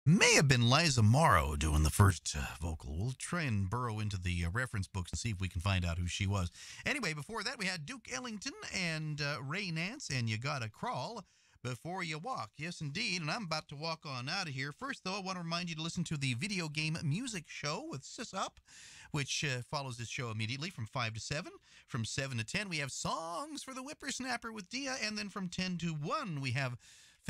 May have been Liza Morrow doing the first vocal. We'll try and burrow into the reference books and see if we can find out who she was. Anyway, before that, we had Duke Ellington and Ray Nance, and You Gotta Crawl Before You Walk. Yes, indeed, and I'm about to walk on out of here. First, though, I want to remind you to listen to the Video Game Music Show with Sis Up, which follows this show immediately from 5 to 7. From 7 to 10, we have Songs for the Whippersnapper with Dia, and then from 10 to 1, we have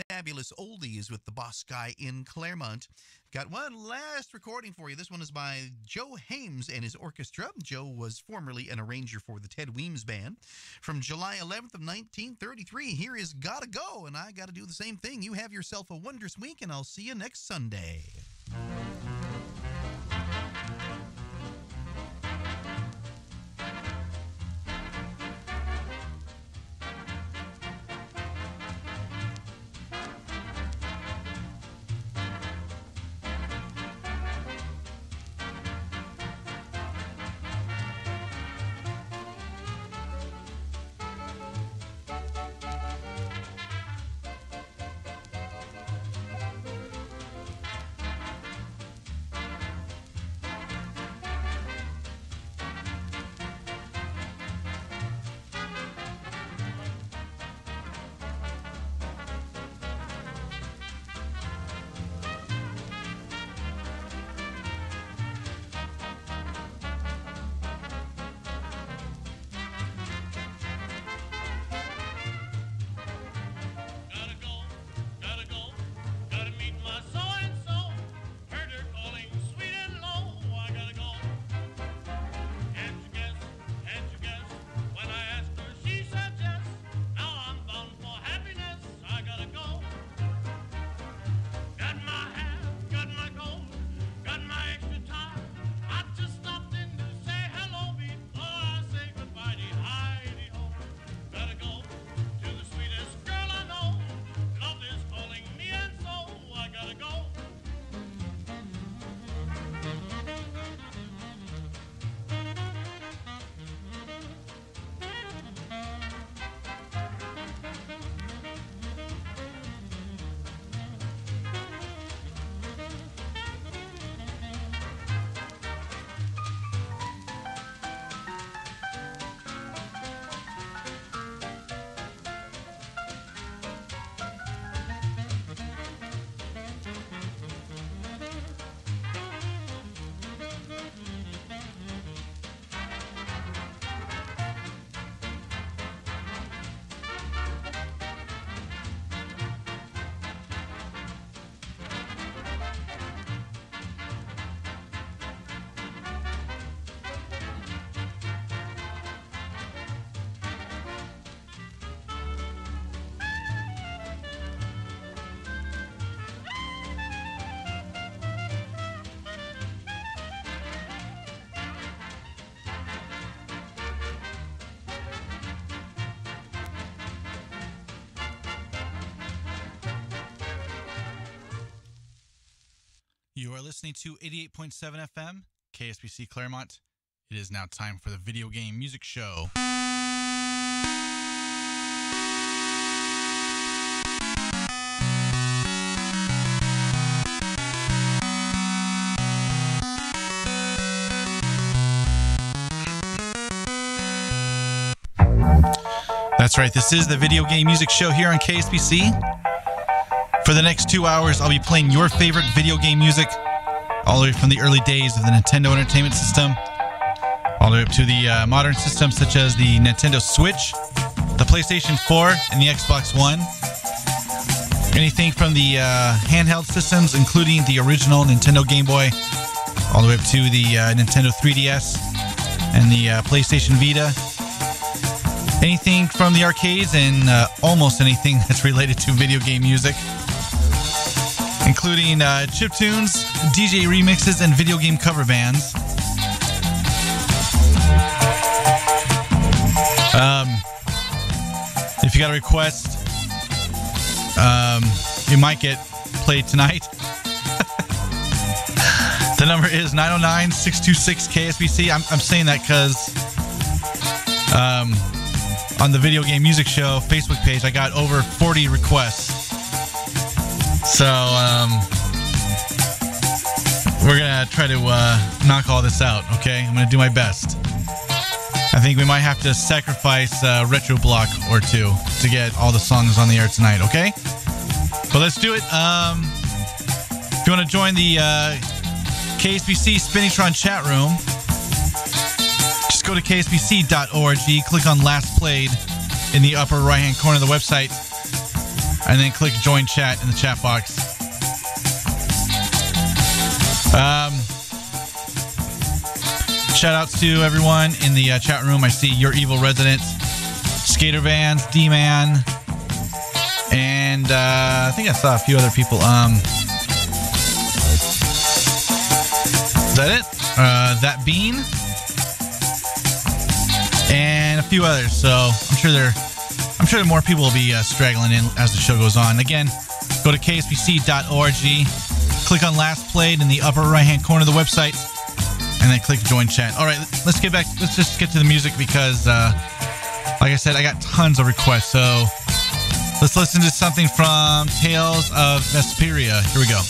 Fabulous Oldies with the Boss Guy in Claremont. Got one last recording for you. This one is by Joe Hames and his orchestra. Joe was formerly an arranger for the Ted Weems Band. From July 11th of 1933, here is Gotta Go, and I gotta do the same thing. You have yourself a wondrous week, and I'll see you next Sunday. You are listening to 88.7 FM, KSBC Claremont. It is now time for the Video Game Music Show. That's right, this is the Video Game Music Show here on KSBC. For the next 2 hours, I'll be playing your favorite video game music, all the way from the early days of the Nintendo Entertainment System, all the way up to the modern systems such as the Nintendo Switch, the PlayStation 4, and the Xbox One. Anything from the handheld systems, including the original Nintendo Game Boy, all the way up to the Nintendo 3DS and the PlayStation Vita. Anything from the arcades and almost anything that's related to video game music, including chiptunes, DJ remixes, and video game cover bands. If you got a request, you might get played tonight. The number is 909-626-KSBC. I'm saying that because on the Video Game Music Show Facebook page, I got over 40 requests. So we're going to try to knock all this out, okay? I'm going to do my best. I think we might have to sacrifice a retro block or two to get all the songs on the air tonight, okay? But let's do it. If you want to join the KSBC Spinitron chat room, just go to ksbc.org, click on Last Played in the upper right-hand corner of the website, and then click Join Chat in the chat box. Shout out to everyone in the chat room. I see Your Evil Resident, Skater Vans, D-Man, and I think I saw a few other people. Is that it? That Bean, and a few others. So I'm sure more people will be straggling in as the show goes on. Again, go to ksbc.org, click on Last Played in the upper right-hand corner of the website, and then click Join Chat. All right, let's get back. Let's just get to the music because, like I said, I got tons of requests. So let's listen to something from Tales of Vesperia. Here we go.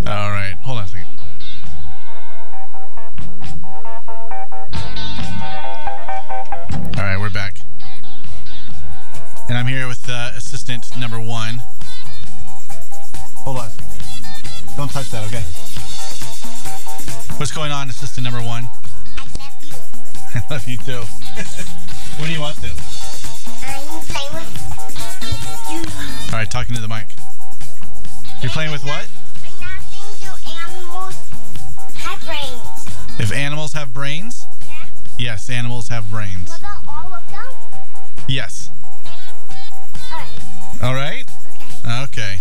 All right, hold on a second. All right, we're back. And I'm here with assistant number 1. Hold on. Don't touch that, okay? What's going on, assistant number 1? I love you. I love you too. What do you want to? I'm playing with Scooby-Doo. All right, talking to the mic. You're playing with what? I'm not saying do animals have brains. If animals have brains? Yeah? Yes, animals have brains. What about all of them? Yes. Alright. All right? Okay. Okay.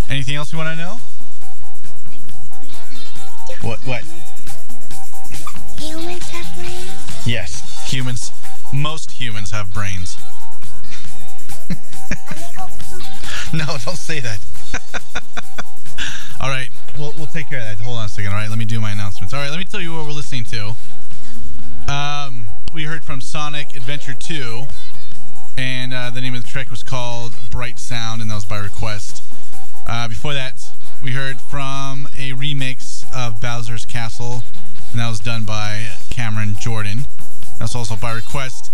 Anything else you want to know? What? Humans have brains? Yes, humans. Most humans have brains. I'm gonna go poop. No, don't say that. All right, we'll take care of that. Hold on a second. All right, let me do my announcements. All right, let me tell you what we're listening to. We heard from Sonic Adventure 2, and the name of the track was called Bright Sound, and that was by request. Before that, we heard from a remix of Bowser's Castle, and that was done by Cameron Jordan. That's also by request.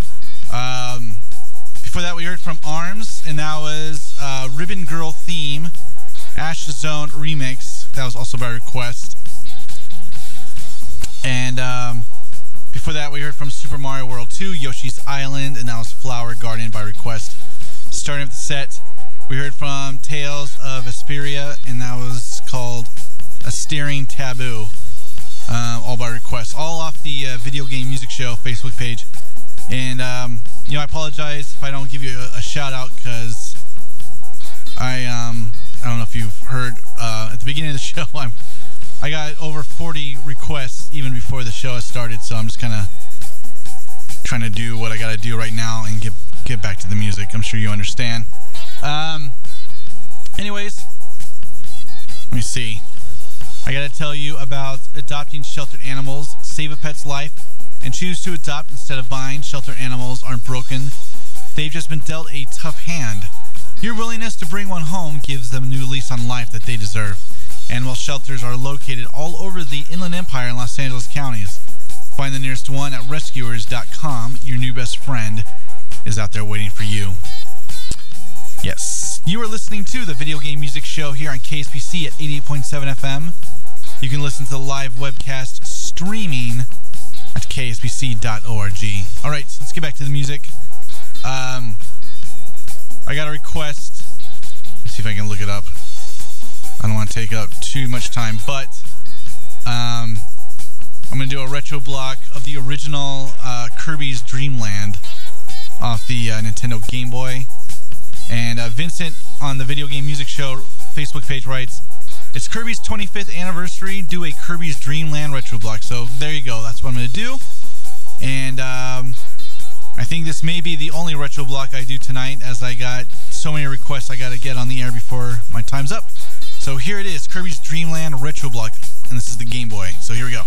Before that, we heard from Arms, and that was Ribbon Girl Theme, Ash Zone remix. That was also by request. And before that, we heard from Super Mario World 2, Yoshi's Island, and that was Flower Garden by request. Starting with the set, we heard from Tales of Vesperia, and that was called A Steering Taboo, all by request. All off the Video Game Music Show Facebook page. And, I apologize if I don't give you a shout out, because I don't know if you've heard, at the beginning of the show, I got over 40 requests even before the show has started, so I'm just kind of trying to do what I got to do right now and get back to the music. I'm sure you understand. Anyways, let me see. I got to tell you about adopting sheltered animals. Save a pet's life and choose to adopt instead of buying. Sheltered animals aren't broken. They've just been dealt a tough hand. Your willingness to bring one home gives them a new lease on life that they deserve. Animal shelters are located all over the Inland Empire and Los Angeles counties. Find the nearest one at rescuers.com. Your new best friend is out there waiting for you. Yes, you are listening to the Video Game Music Show here on KSPC at 88.7 FM. You can listen to the live webcast streaming at kspc.org. All right, so let's get back to the music. I got a request. Let's see if I can look it up. I don't want to take up too much time, but I'm going to do a retro block of the original Kirby's Dream Land off the Nintendo Game Boy. And Vincent on the Video Game Music Show Facebook page writes, "It's Kirby's 25th anniversary. Do a Kirby's Dream Land retro block." So there you go. That's what I'm going to do. And I think this may be the only retro block I do tonight, as I got so many requests I got to get on the air before my time's up. So here it is, Kirby's Dream Land retro block, and this is the Game Boy. So here we go.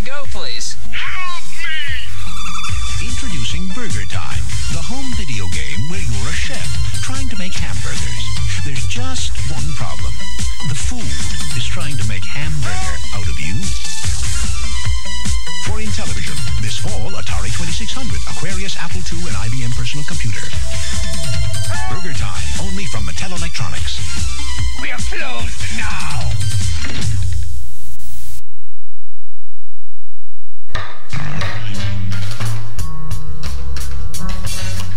go, please? Introducing Burger Time, the home video game where you're a chef trying to make hamburgers. There's just one problem. The food is trying to make hamburger out of you. For Intellivision, this fall, Atari 2600, Aquarius, Apple II, and IBM personal computer. Burger Time, only from Mattel Electronics. We are closed now.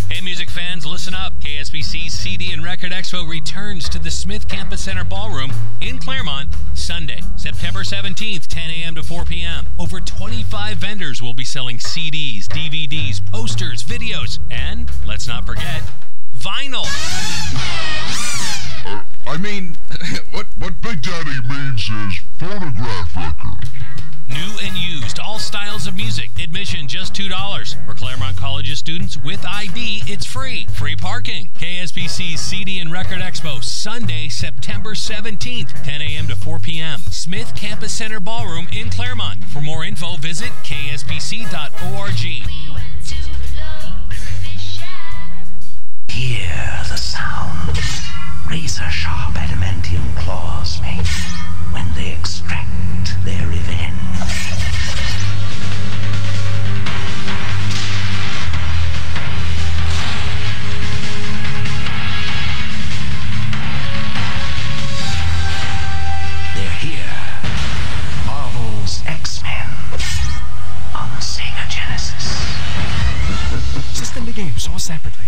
Hey, music fans, listen up. KSBC's CD and Record Expo returns to the Smith Campus Center Ballroom in Claremont Sunday, September 17th, 10 a.m. to 4 p.m. Over 25 vendors will be selling CDs, DVDs, posters, videos, and, let's not forget, vinyl. What Big Daddy means is phonograph record. New and used, all styles of music. Admission just $2. For Claremont College's students with ID, it's free. Free parking. KSBC's CD and Record Expo, Sunday, September 17th, 10 a.m. to 4 p.m. Smith Campus Center Ballroom in Claremont. For more info, visit ksbc.org. Hear the sound razor-sharp adamantium claws make when they extract their revenge. They're here. Marvel's X-Men on Sega Genesis. System to game, sold separately.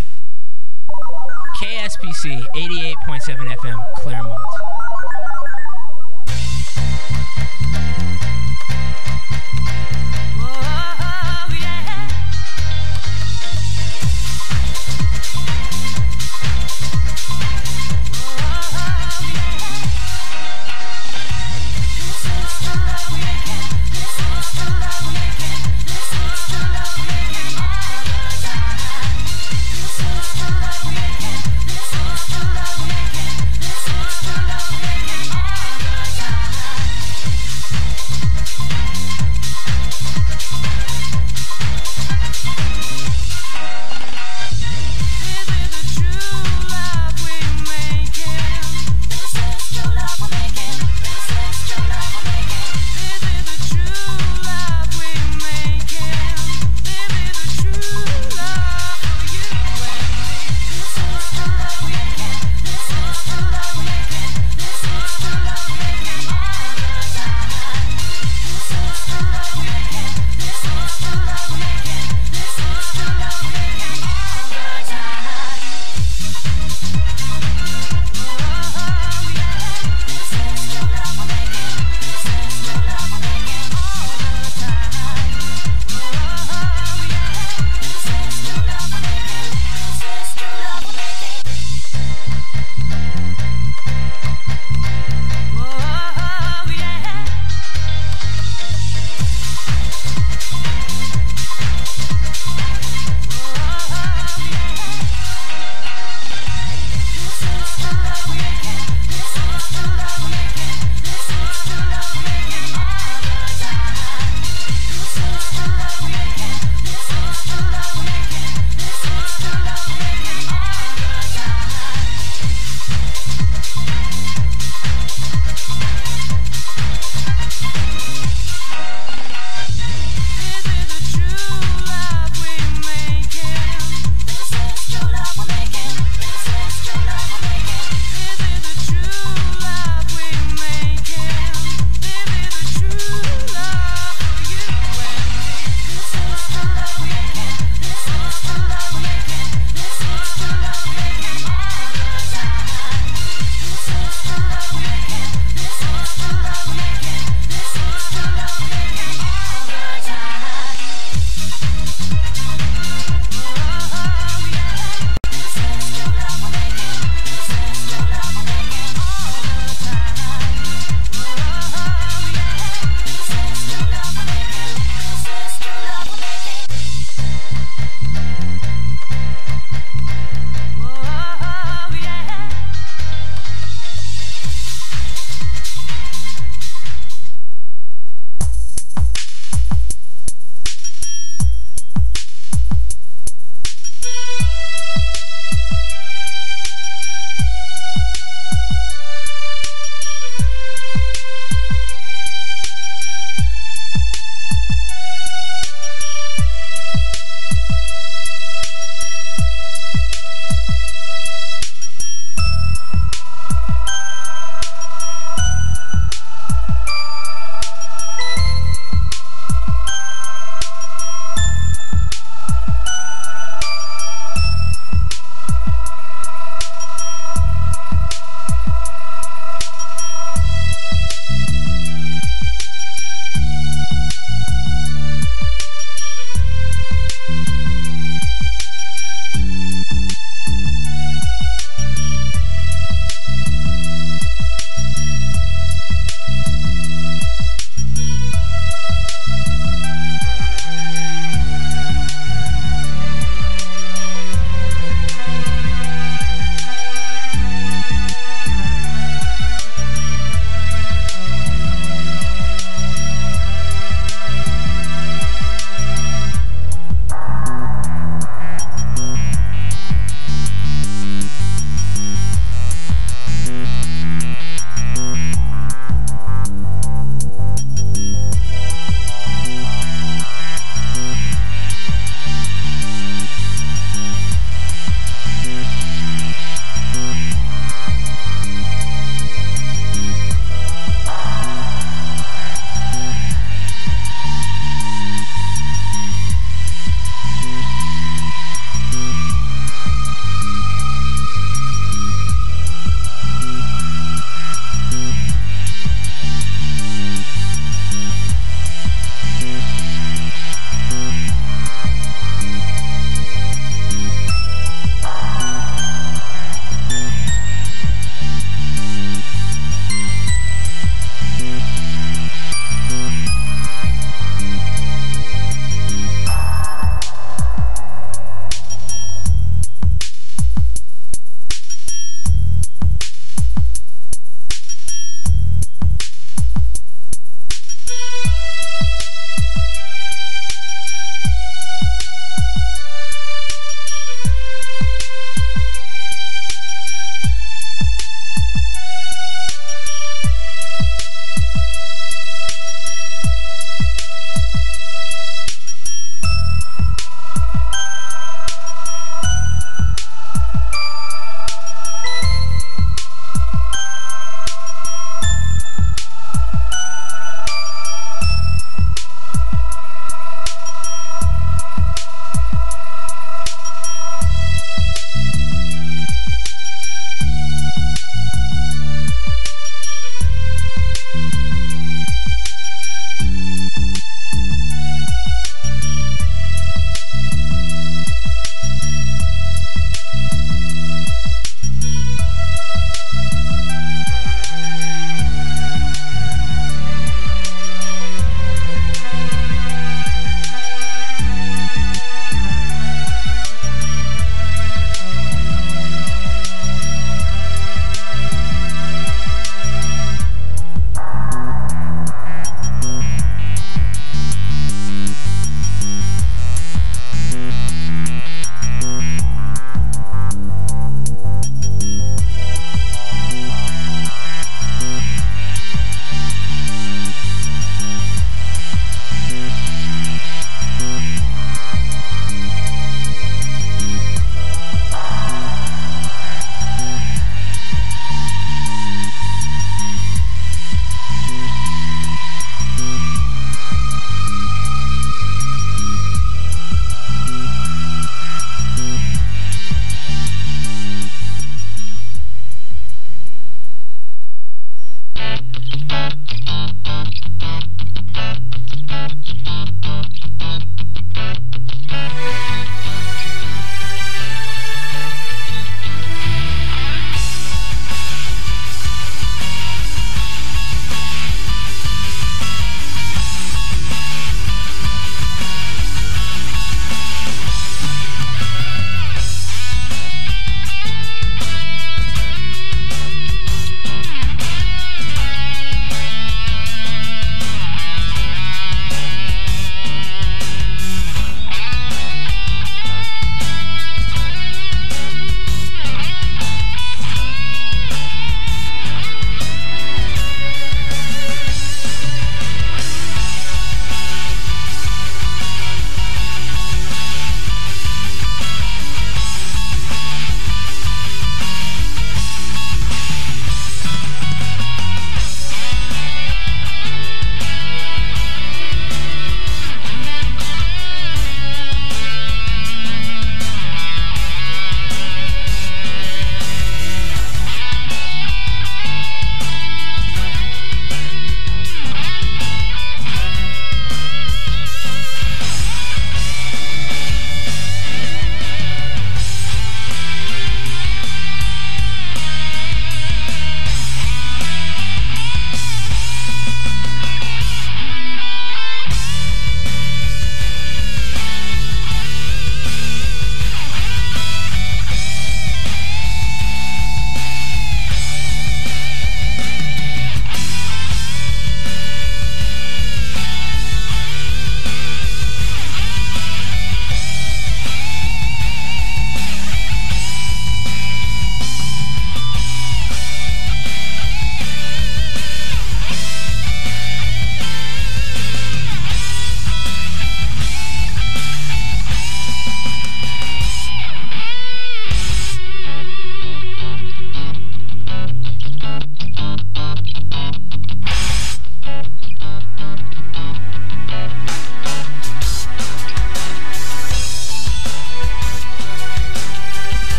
KSPC 88.7 FM, Claremont.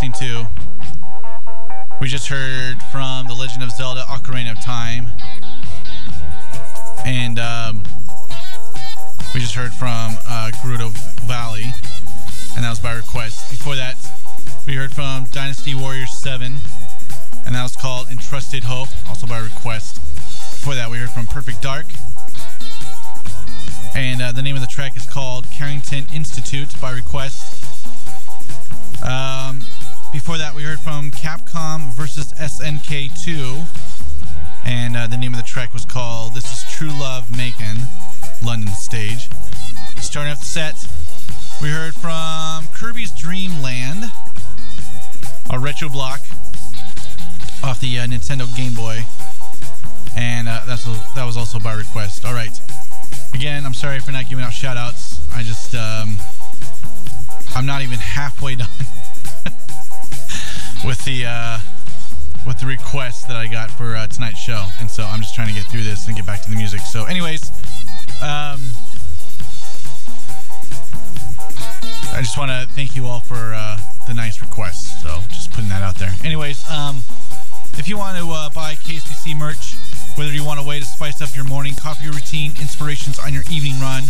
listening to, we just heard from The Legend of Zelda Ocarina of Time. And we just heard from Gerudo Valley. And that was by request. Before that, we heard from Dynasty Warriors 7. And that was called Entrusted Hope, also by request. Before that, we heard from Perfect Dark. And the name of the track is called Carrington Institute by request. Before that, we heard from Capcom versus SNK2. And the name of the track was called This Is True Love Macon, London Stage. Starting off the set, we heard from Kirby's Dream Land, a retro block off the Nintendo Game Boy. And that was also by request. All right. Again, I'm sorry for not giving out shout-outs. I just, I'm not even halfway done with the request that I got for tonight's show. And so I'm just trying to get through this and get back to the music. So anyways, I just want to thank you all for the nice requests. So just putting that out there. Anyways, if you want to buy KSPC merch, whether you want a way to spice up your morning coffee routine, inspirations on your evening run,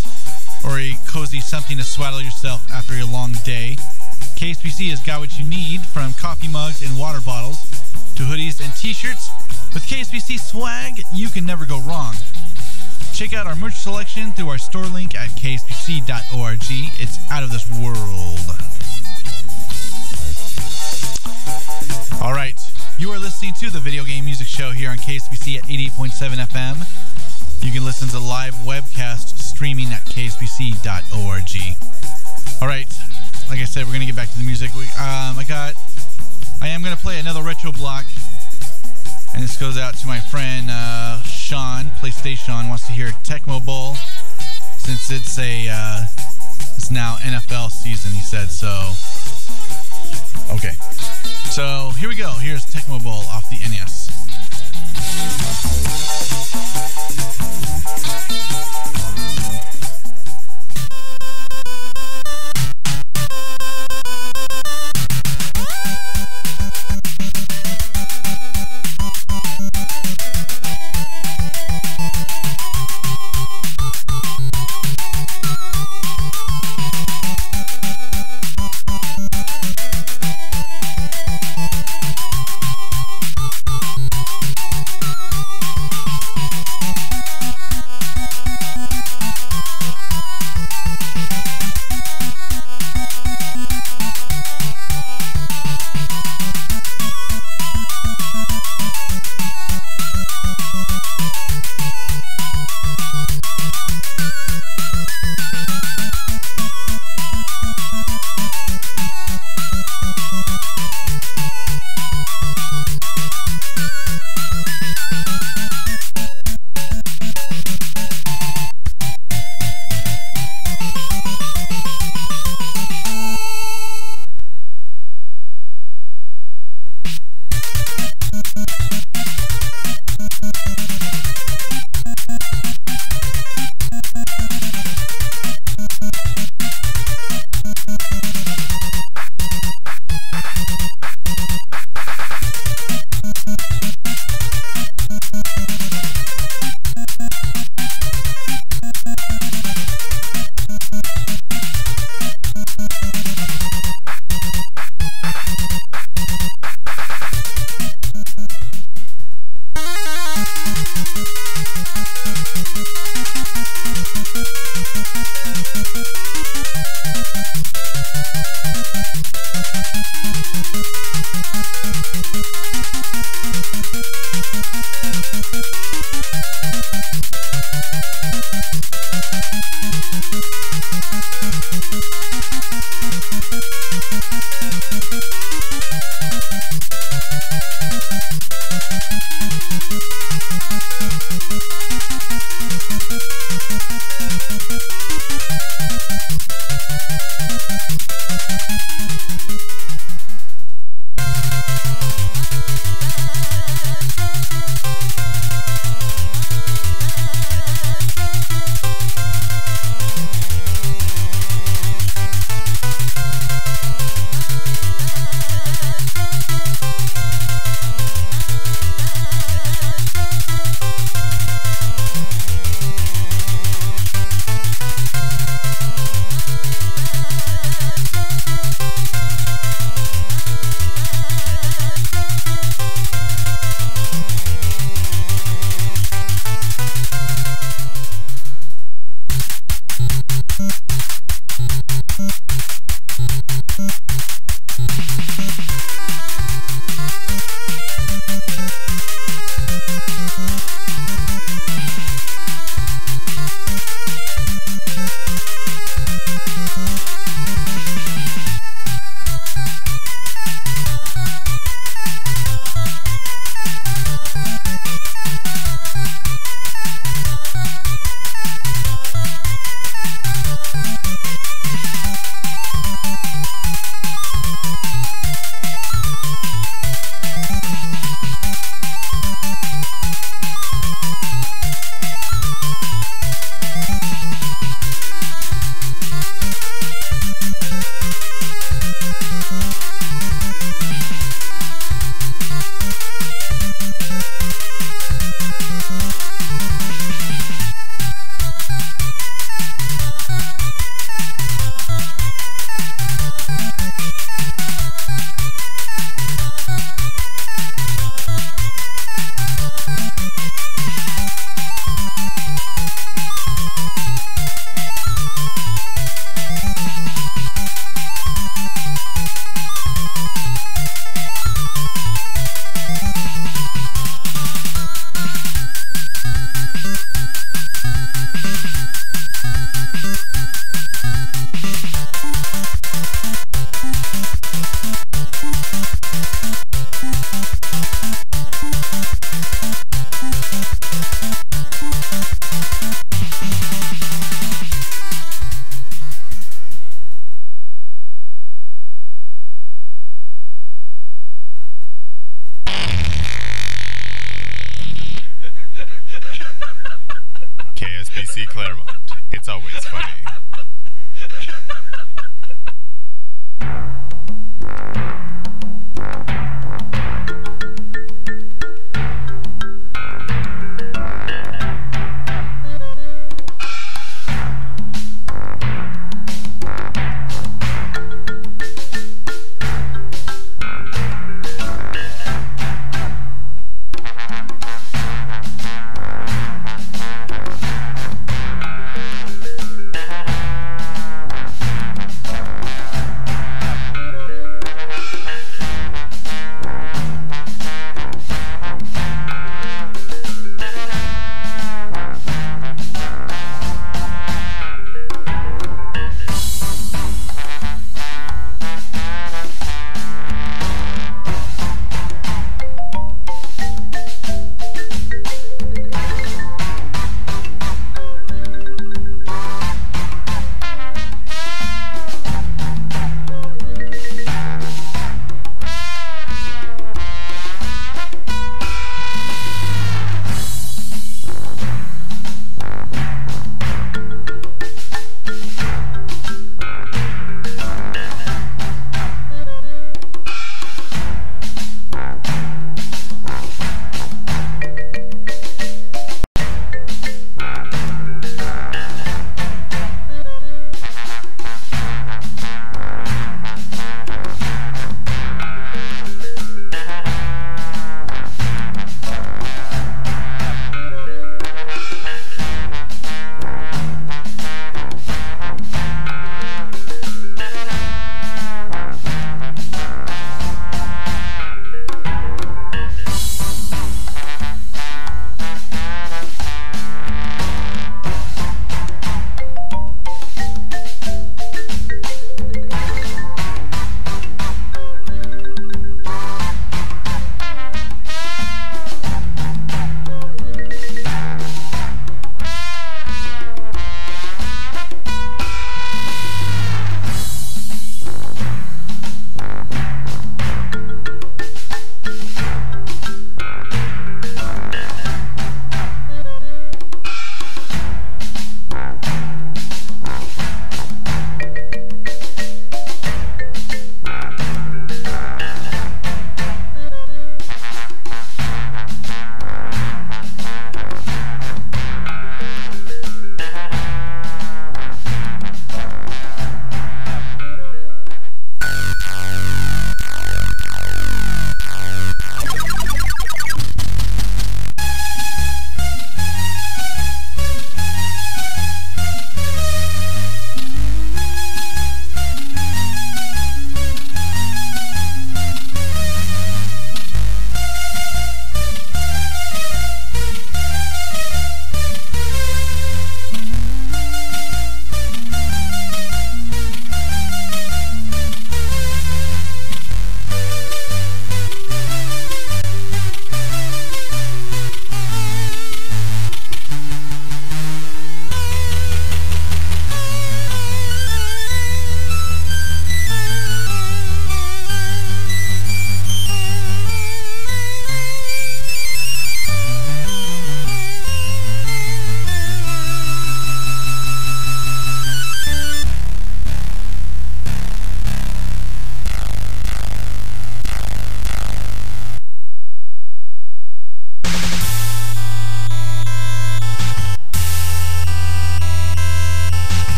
or a cozy something to swaddle yourself after a long day, KSPC has got what you need, from coffee mugs and water bottles to hoodies and t-shirts. With KSPC swag, you can never go wrong. Check out our merch selection through our store link at kspc.org. It's out of this world. All right. You are listening to the Video Game Music Show here on KSPC at 88.7 FM. You can listen to the live webcast streaming at kspc.org. All right, like I said, we're going to get back to the music. I am going to play another retro block, and this goes out to my friend Sean. PlayStation wants to hear Tecmo Bowl, since it's now NFL season, he said, so... Okay. So, here we go. Here's Tecmo Bowl off the NES. KSBC Claremont. It's always funny.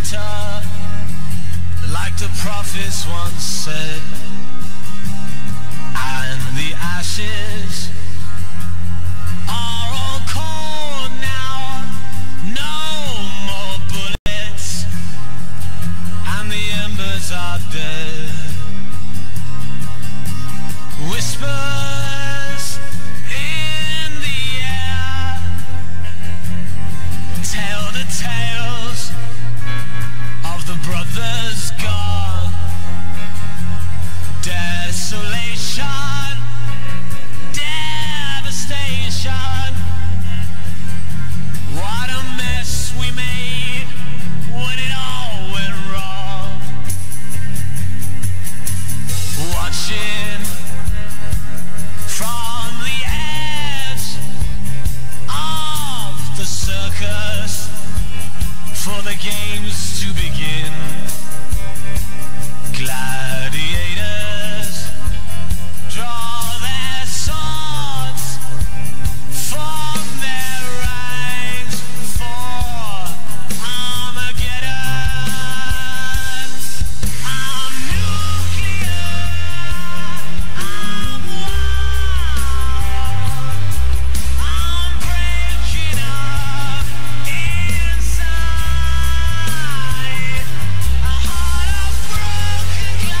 bitter, like the prophets once said. And the ashes are all cold now, no more bullets, and the embers are dead. Whispers in the air tell the tales of the brothers gone. Desolation, devastation. What a mess we made when it all went wrong. Watching from the edge of the circus for the games to begin. Gladiators draw their swords from their ranks for Armageddon. I'm nuclear, I'm wild, I'm breaking up inside. A heart of broken glass.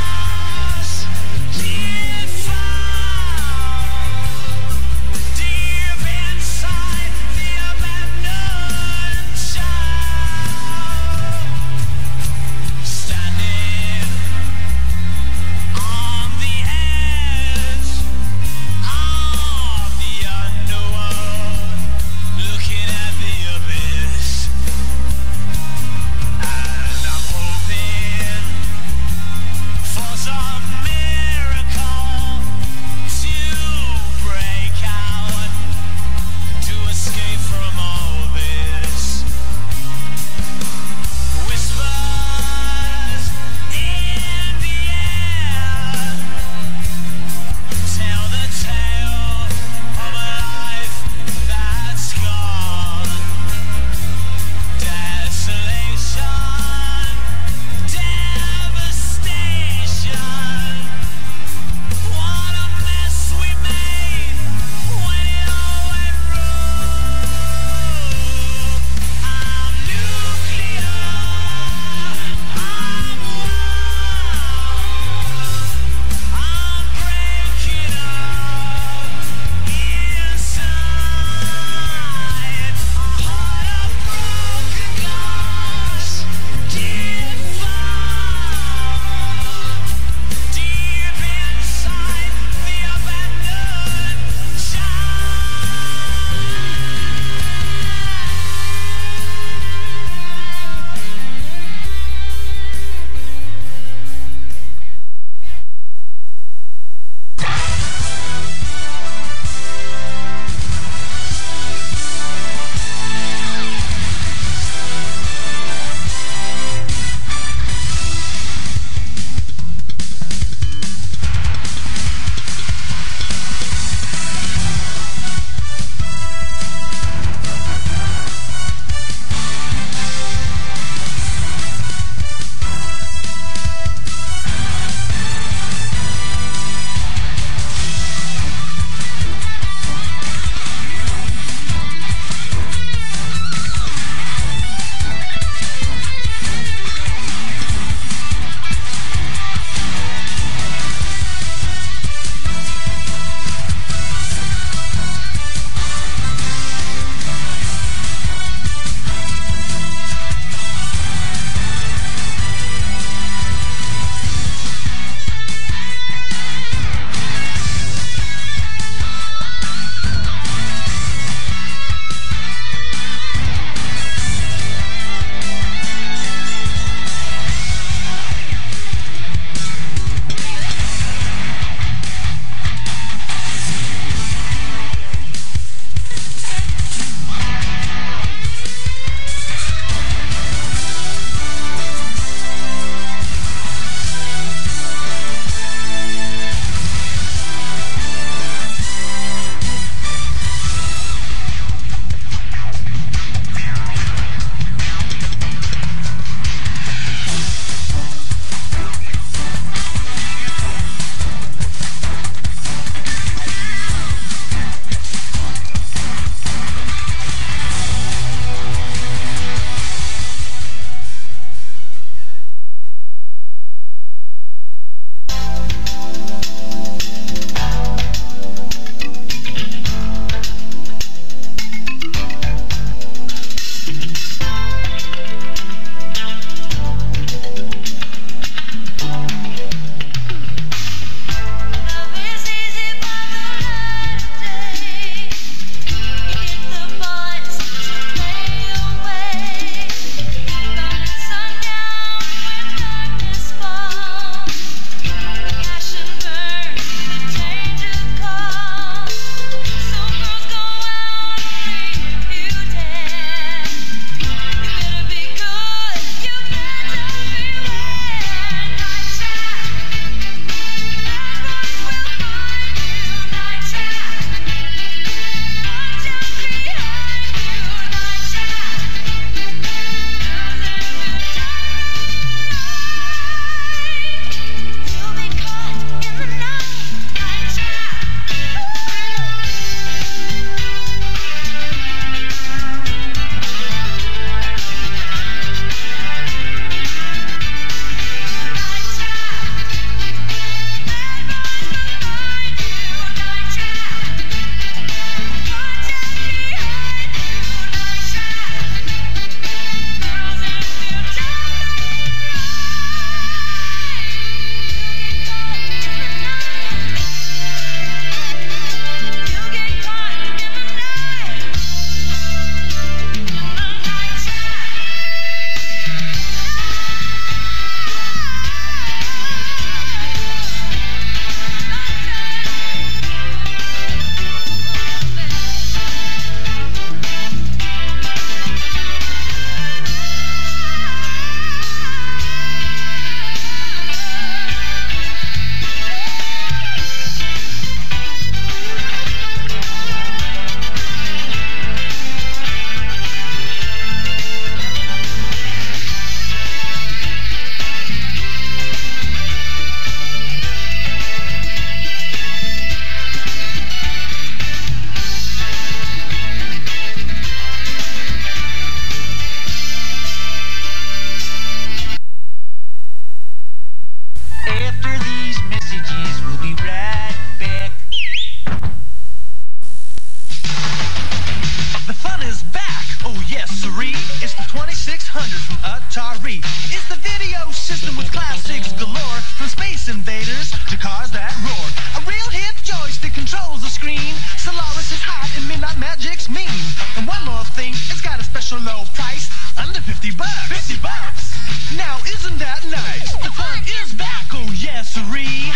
siree. It's the 2600 from Atari. It's the video system with classics galore. From Space Invaders to cars that roar. A real hip joystick controls the screen. Solaris is hot and Midnight Magic's mean. And one more thing, it's got a special low price. Under $50. $50? Now isn't that nice? The fun is back, oh yes, siree.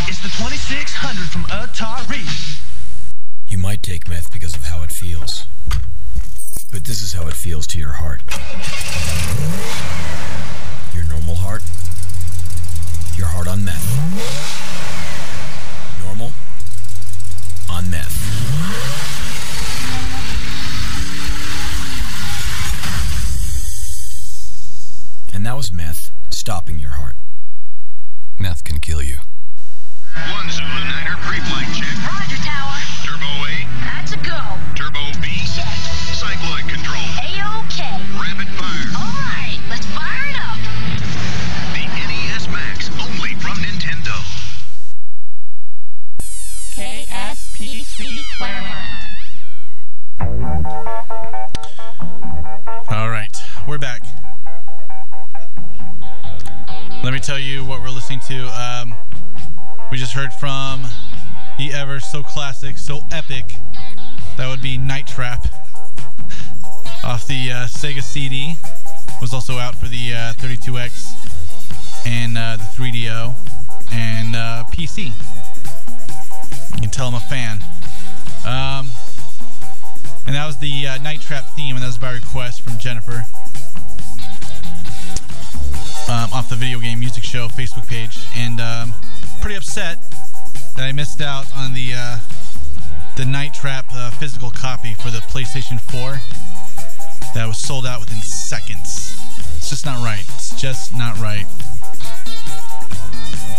It's the 2600 from Atari. You might take meth because of how it feels. But this is how it feels to your heart. Your normal heart. Your heart on meth. Normal on meth. And that was meth stopping your heart. Meth can kill you. One Zulu Niner pre-flight check. Roger, Tower. Turbo A. That's a go. Turbo B. Check. Cycloid control. A-OK. Rapid fire. All right, let's fire it up. The NES Max, only from Nintendo. KSPC Claremont. All right, we're back. Let me tell you what we're listening to. We just heard from the ever so classic, so epic, that would be Night Trap off the Sega CD. Was also out for the 32X and the 3DO and PC. You can tell I'm a fan. And that was the Night Trap theme, and that was by request from Jennifer. Off the Video Game Music Show Facebook page, and pretty upset that I missed out on the Night Trap physical copy for the PlayStation 4 that was sold out within seconds. It's just not right. It's just not right.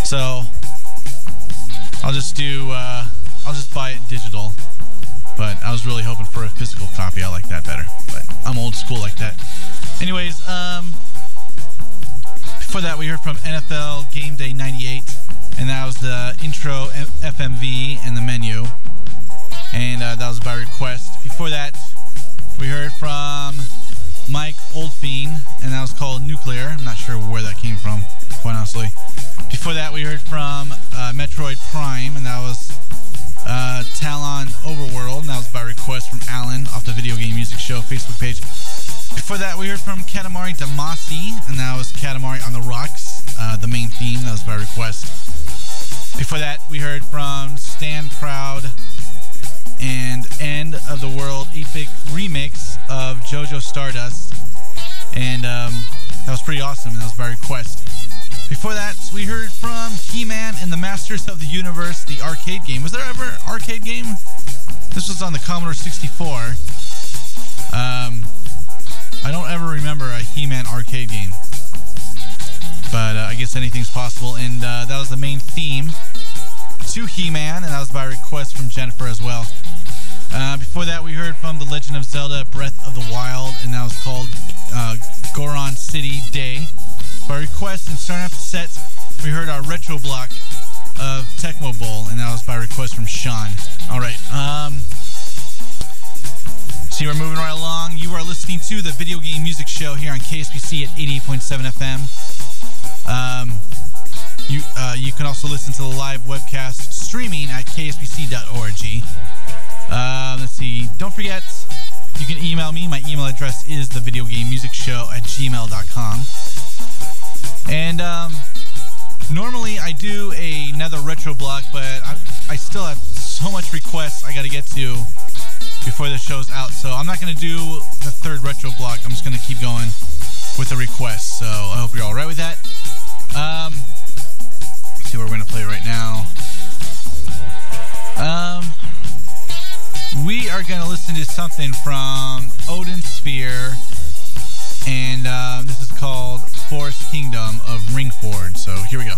So I'll just buy it digital, but I was really hoping for a physical copy. I like that better, but I'm old school like that. Anyways, before that, we heard from NFL Game Day 98, and that was the intro FMV and the menu, and that was by request. Before that, we heard from Mike Oldfiend, and that was called Nuclear. I'm not sure where that came from, quite honestly. Before that, we heard from Metroid Prime, and that was Talon Overworld, and that was by request from Alan off the Video Game Music Show Facebook page. Before that, we heard from Katamari Damacy, and that was Katamari on the Rocks, the main theme. That was by request. Before that, we heard from Stand Proud and End of the World 8-bit remix of JoJo Stardust, and that was pretty awesome, and that was by request. Before that, we heard from He-Man and the Masters of the Universe, the arcade game. Was there ever an arcade game? This was on the Commodore 64. I don't ever remember a He-Man arcade game, but I guess anything's possible, and that was the main theme to He-Man, and that was by request from Jennifer as well. Before that, we heard from The Legend of Zelda Breath of the Wild, and that was called Goron City Day. By request, and starting off the set, we heard our retro block of Tecmo Bowl, and that was by request from Sean. Alright, see, we're moving right along. You are listening to the Video Game Music Show here on KSPC at 88.7 FM. You can also listen to the live webcast streaming at kspc.org. Let's see, don't forget, you can email me. My email address is thevideogamemusicshow@gmail.com. And normally I do another retro block, but I still have so much requests I got to get to before the show's out, so I'm not going to do the third retro block. I'm just going to keep going with the requests, so I hope you're all right with that. Let's see what we're going to play right now. We are going to listen to something from Odin Sphere, and this is called Forest Kingdom of Ringford, so here we go.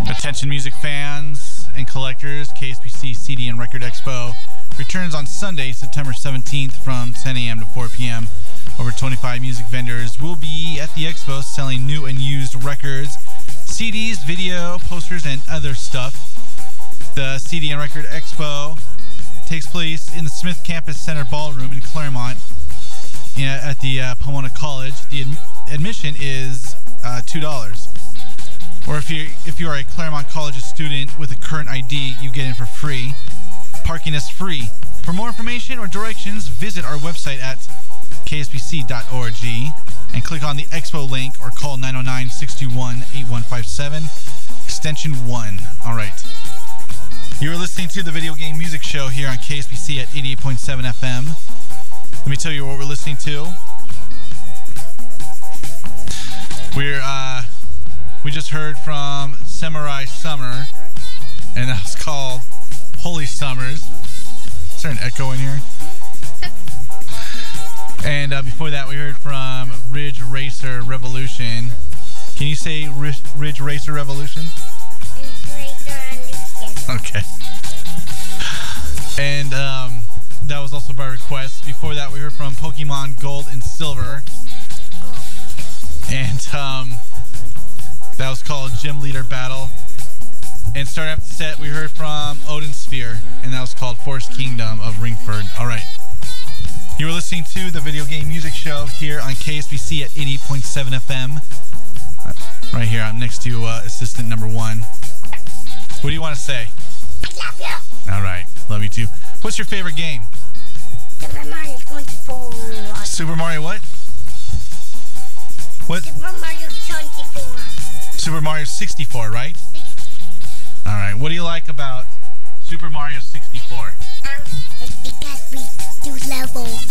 Attention music fans and collectors, KSPC CD and Record Expo returns on Sunday, September 17th from 10 a.m. to 4 p.m. Over 25 music vendors will be at the expo selling new and used records, CDs, video, posters, and other stuff. The CD and Record Expo takes place in the Smith Campus Center Ballroom in Claremont at the Pomona College. The admission is $2. Or if you are a Claremont College student with a current ID, you get in for free. Parking is free. For more information or directions, visit our website at kspc.org and click on the Expo link or call 909-621-8157, extension 1. All right. You are listening to the Video Game Music Show here on KSPC at 88.7 FM. Let me tell you what we're listening to. We just heard from Samurai Summer, and that was called Holy Summers. Is there an echo in here? And before that, we heard from Ridge Racer Revolution. Can you say Ridge Racer Revolution? Okay. And that was also by request. Before that, we heard from Pokemon Gold and Silver. And that was called Gym Leader Battle. And starting off the set, we heard from Odin Sphere, and that was called Forest Kingdom of Ringford. All right. You were listening to the Video Game Music Show here on KSPC at 88.7 FM. Right here, I'm next to assistant number 1. What do you want to say? I love you. All right. Love you too. What's your favorite game? Super Mario 24. Super Mario what? What? Super Mario 24. Super Mario 64, right? 60. All right. What do you like about Super Mario 64? It's because we do levels.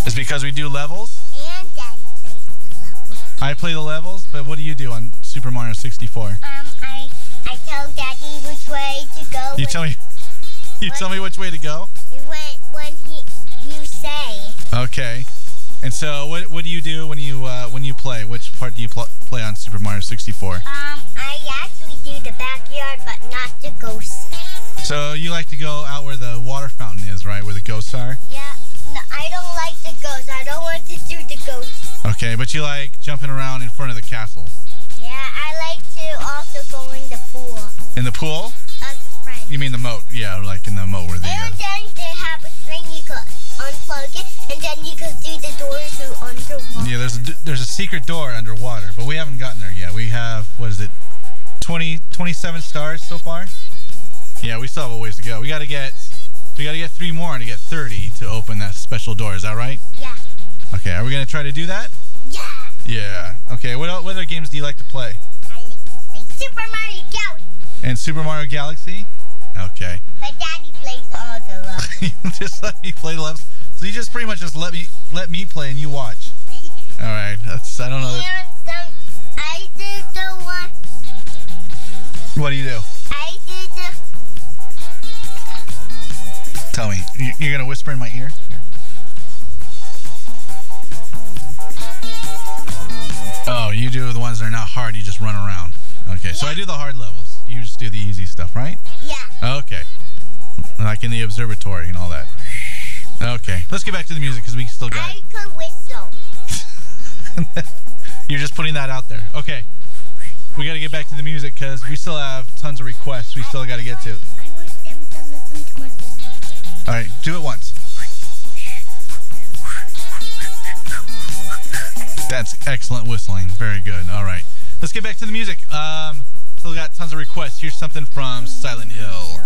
It's because we do levels? And Daddy plays the levels. I play the levels, but what do you do on Super Mario 64? I tell Daddy which way to go. You tell me which way to go? When you say. Okay. And so, what do you do when you play? Which part do you play on Super Mario 64? I actually do the backyard, but not the ghosts. So you like to go out where the water fountain is, right? Where the ghosts are? Yeah. No, I don't like the ghosts. I don't want to do the ghosts. Okay, but you like jumping around in front of the castle. Yeah, I like to also go in the pool. In the pool? As a friend. You mean the moat? Yeah, like in the moat where they. And then they have a string you could unplug it, and then you could do the doors through underwater. Yeah, there's a secret door underwater, but we haven't gotten there yet. We have, what is it, 27 stars so far? Yeah, we still have a ways to go. We gotta get 3 more to get 30 to open that special door. Is that right? Yeah. Okay, are we gonna try to do that? Yeah. Yeah. Okay, what other games do you like to play? I like to play Super Mario Galaxy. And Super Mario Galaxy? Okay. But Daddy plays all the levels. You just let me play the levels? So you just pretty much just let me play and you watch. All right. I don't know. I did the one. What do you do? I did the. Tell me. You're going to whisper in my ear? Here. Oh, you do the ones that are not hard. You just run around. Okay. Yeah. So I do the hard levels. You just do the easy stuff, right? Yeah. Okay. Like in the observatory and all that. Okay. Let's get back to the music because we still got I could whistle. You're just putting that out there. Okay. We got to get back to the music because we still have tons of requests we still got to get to. I want them to listen to my whistle. All right. Do it once. That's excellent whistling. Very good. All right. Let's get back to the music. Still got tons of requests. Here's something from Silent Hill.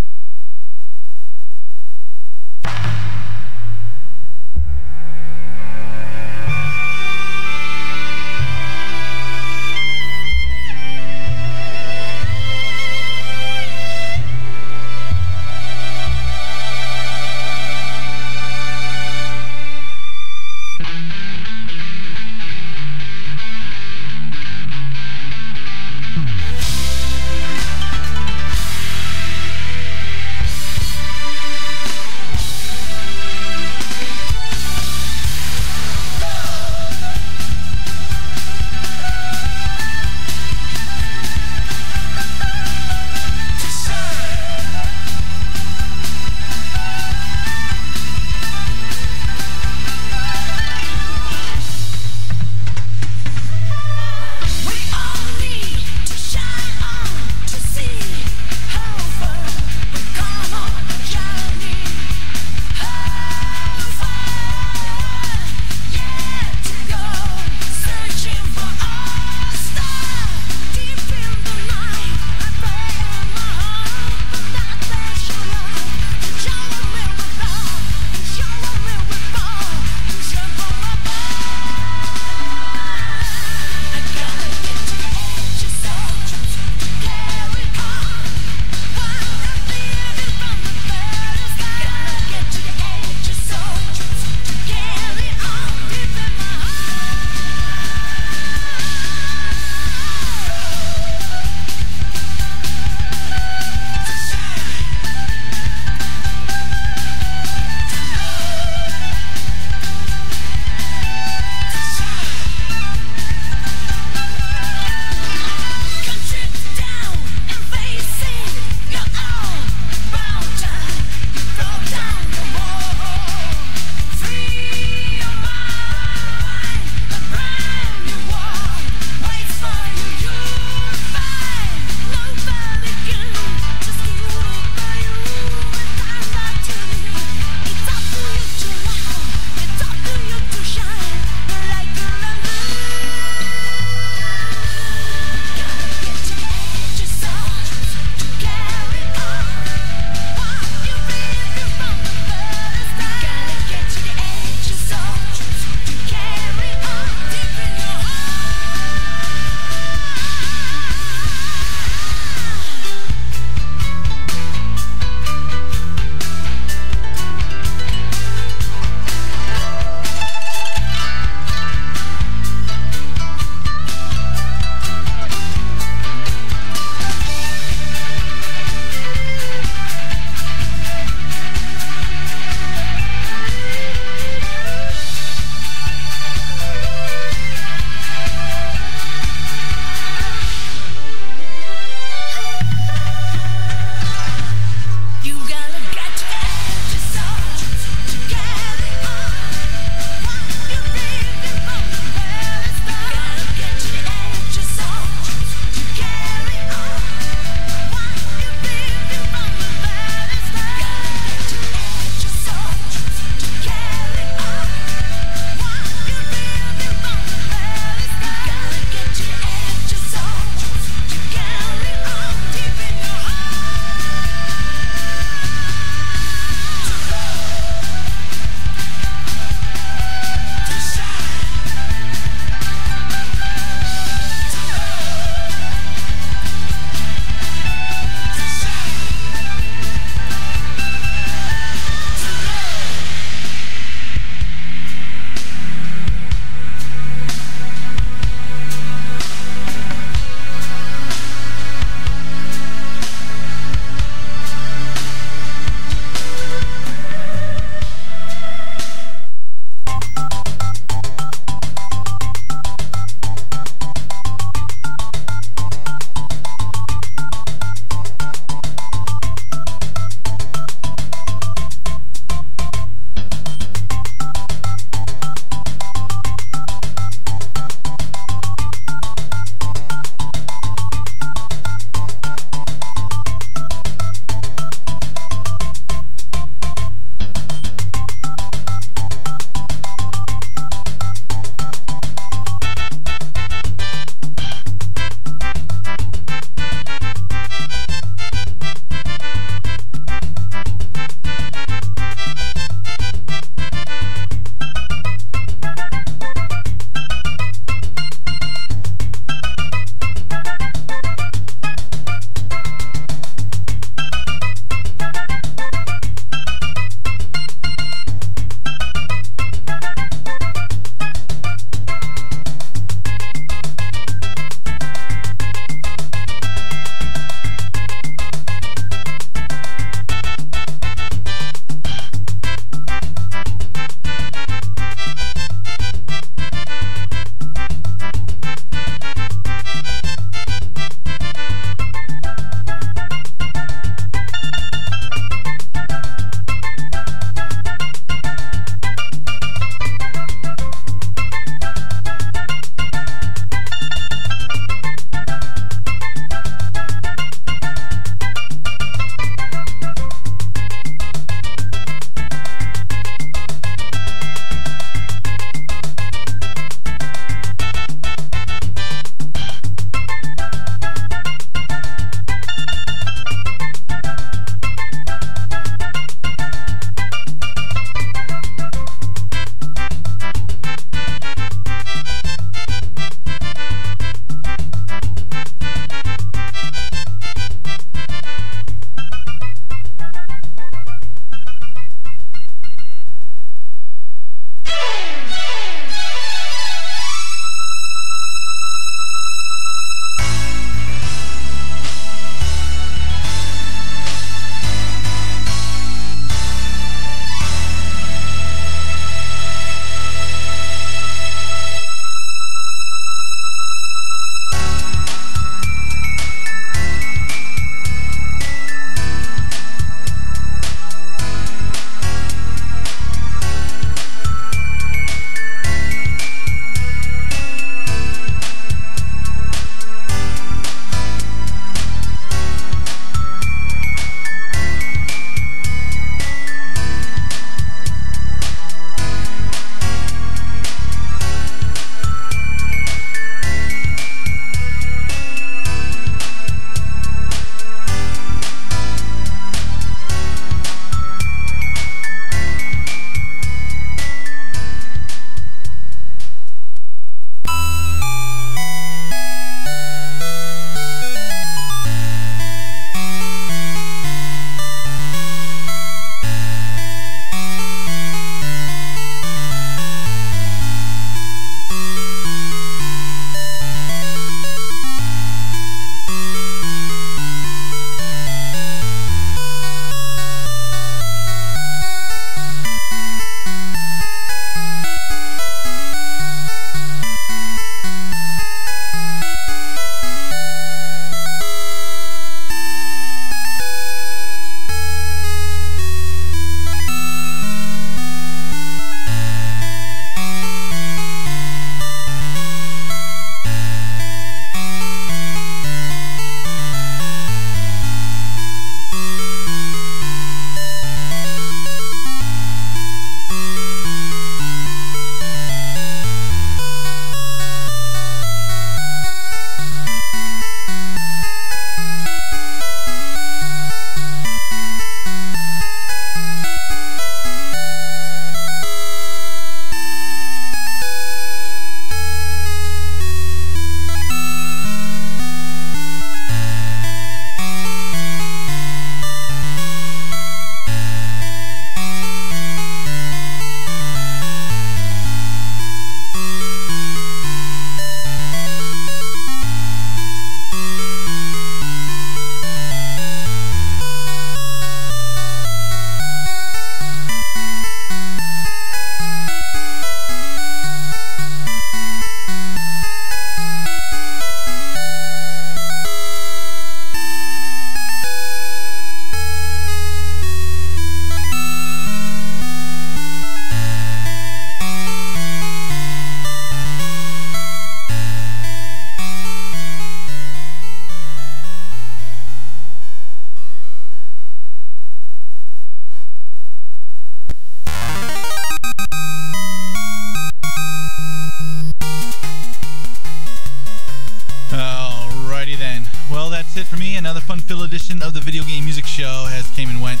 well, that's it for me. Another fun-filled edition of the Video Game Music Show has came and went.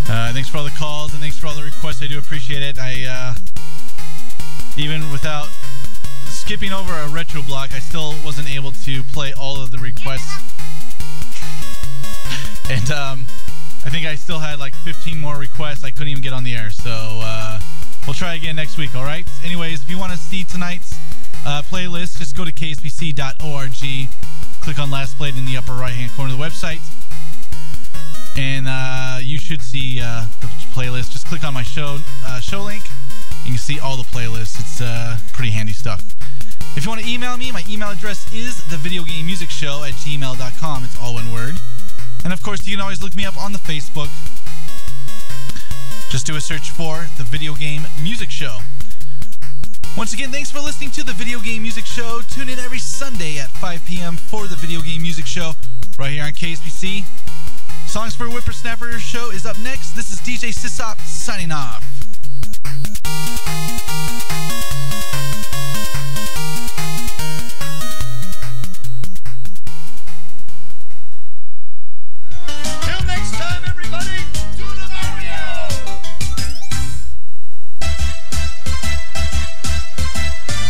Thanks for all the calls and thanks for all the requests. I do appreciate it. Even without skipping over a retro block, I still wasn't able to play all of the requests. And I think I still had like 15 more requests I couldn't even get on the air. So we'll try again next week, all right? Anyways, if you want to see tonight's playlist, just go to kspc.org. Click on last played in the upper right-hand corner of the website. And you should see the playlist. Just click on my show link. You can see all the playlists. It's pretty handy stuff. If you want to email me, my email address is thevideogamemusicshow@gmail.com. It's all one word. And of course, you can always look me up on the Facebook. Just do a search for The Video Game Music Show. Once again, thanks for listening to The Video Game Music Show. Tune in every Sunday at 5 p.m. for The Video Game Music Show right here on KSPC. Songs for Whippersnapper show is up next. This is DJ Sisop signing off. Till next time, everybody, do the Mario!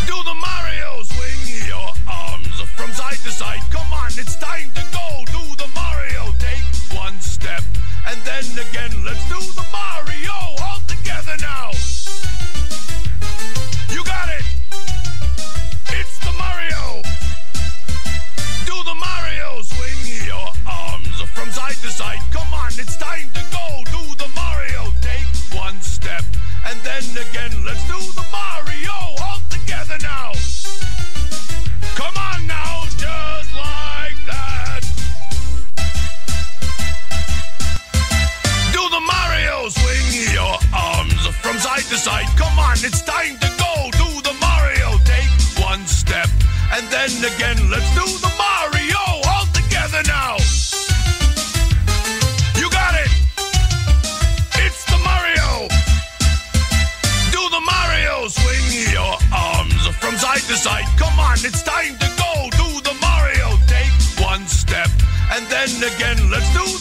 Do the Mario! Swing your arms from side to side. Come on, it's time to go. Do the Mario. Take one step, and then again, let's do the Mario all together now. You got it. It's the Mario. Do the Mario. Swing your arms from side to side. Come on, it's time to go. Do the Mario. Take one step, and then again, let's do the Mario all together now. Come on now, just like that. Do the Mario. Swing your arms from side to side. Come on, it's time to go. Do the Mario. Take one step, and then again, let's do the Mario all together now. You got it. It's the Mario. Do the Mario. Swing your arms from side to side. Come on, it's time to go. Do the Mario. Take one step, and then again, let's do